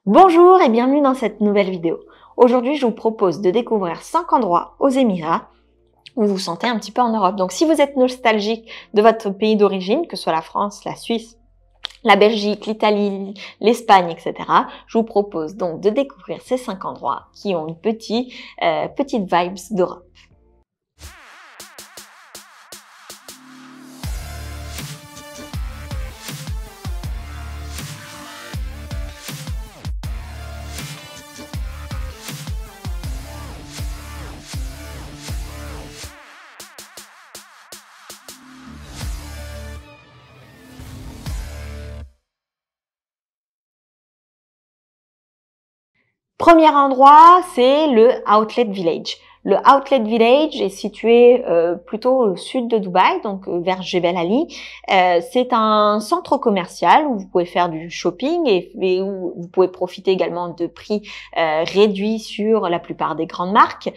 Bonjour et bienvenue dans cette nouvelle vidéo. Aujourd'hui, je vous propose de découvrir 5 endroits aux Émirats où vous vous sentez un petit peu en Europe. Donc, si vous êtes nostalgique de votre pays d'origine, que ce soit la France, la Suisse, la Belgique, l'Italie, l'Espagne, etc., je vous propose donc de découvrir ces 5 endroits qui ont une petite vibes d'Europe. Premier endroit, c'est le Outlet Village. Le Outlet Village est situé plutôt au sud de Dubaï, donc vers Jebel Ali. C'est un centre commercial où vous pouvez faire du shopping et où vous pouvez profiter également de prix réduits sur la plupart des grandes marques.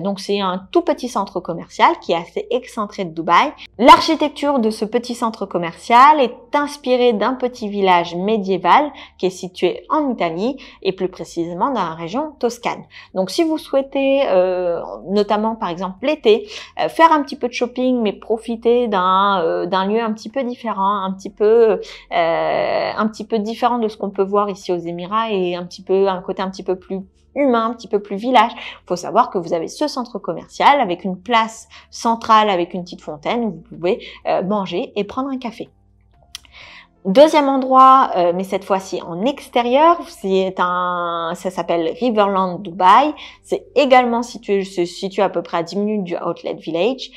Donc c'est un tout petit centre commercial qui est assez excentré de Dubaï. L'architecture de ce petit centre commercial est inspirée d'un petit village médiéval qui est situé en Italie et plus précisément dans la région Toscane. Donc si vous souhaitez notamment par exemple l'été, faire un petit peu de shopping mais profiter d'un lieu un petit peu différent, un petit peu différent de ce qu'on peut voir ici aux Émirats et un côté un petit peu plus humain, un petit peu plus village. Il faut savoir que vous avez ce centre commercial avec une place centrale avec une petite fontaine où vous pouvez manger et prendre un café. Deuxième endroit, mais cette fois-ci en extérieur, ça s'appelle Riverland Dubai. C'est également se situe à peu près à 10 minutes du Outlet Village.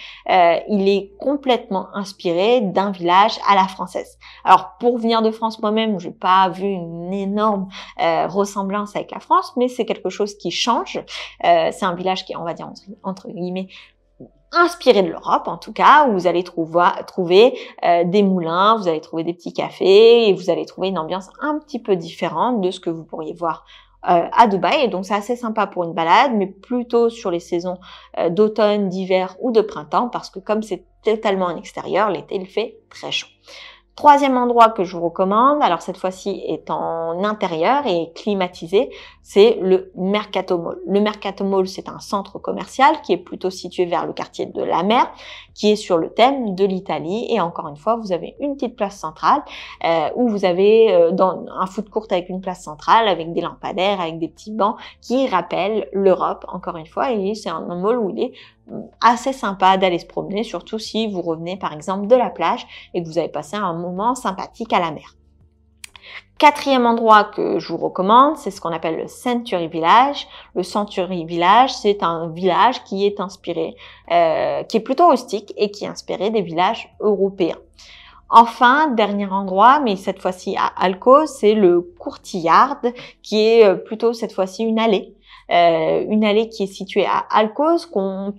Il est complètement inspiré d'un village à la française. Alors pour venir de France moi-même, j'ai pas vu une énorme ressemblance avec la France, mais c'est quelque chose qui change. C'est un village qui est, on va dire entre guillemets, inspiré de l'Europe en tout cas, où vous allez trouver des moulins, vous allez trouver des petits cafés et vous allez trouver une ambiance un petit peu différente de ce que vous pourriez voir à Dubaï. Et donc c'est assez sympa pour une balade, mais plutôt sur les saisons d'automne, d'hiver ou de printemps, parce que comme c'est totalement en extérieur, l'été il fait très chaud. Troisième endroit que je vous recommande, alors cette fois-ci est en intérieur et climatisé, c'est le Mercato Mall. Le Mercato Mall, c'est un centre commercial qui est plutôt situé vers le quartier de la Mer, qui est sur le thème de l'Italie. Et encore une fois, vous avez une petite place centrale où vous avez un food court avec une place centrale, avec des lampadaires, avec des petits bancs qui rappellent l'Europe, encore une fois. Et c'est un mall où il est assez sympa d'aller se promener, surtout si vous revenez par exemple de la plage et que vous avez passé un moment sympathique à la mer. Quatrième endroit que je vous recommande, c'est ce qu'on appelle le Century Village. Le Century Village, c'est un village qui est inspiré, qui est plutôt rustique et qui est inspiré des villages européens. Enfin, dernier endroit, mais cette fois-ci à Alco, c'est le Courtyard, qui est plutôt cette fois-ci une allée. Une allée qui est située à Alcos, qu'on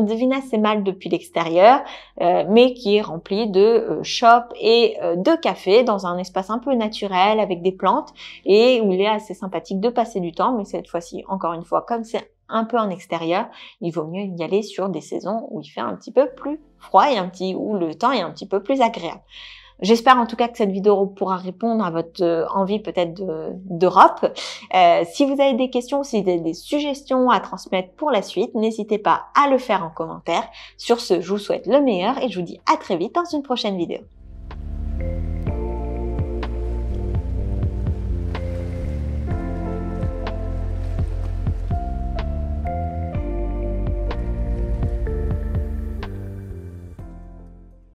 devine assez mal depuis l'extérieur, mais qui est remplie de shops et de cafés dans un espace un peu naturel avec des plantes et où il est assez sympathique de passer du temps. Mais cette fois-ci, encore une fois, comme c'est un peu en extérieur, il vaut mieux y aller sur des saisons où il fait un petit peu plus froid et où le temps est un petit peu plus agréable. J'espère en tout cas que cette vidéo pourra répondre à votre envie peut-être d'Europe. Si vous avez des questions, si vous avez des suggestions à transmettre pour la suite, n'hésitez pas à le faire en commentaire. Sur ce, je vous souhaite le meilleur et je vous dis à très vite dans une prochaine vidéo.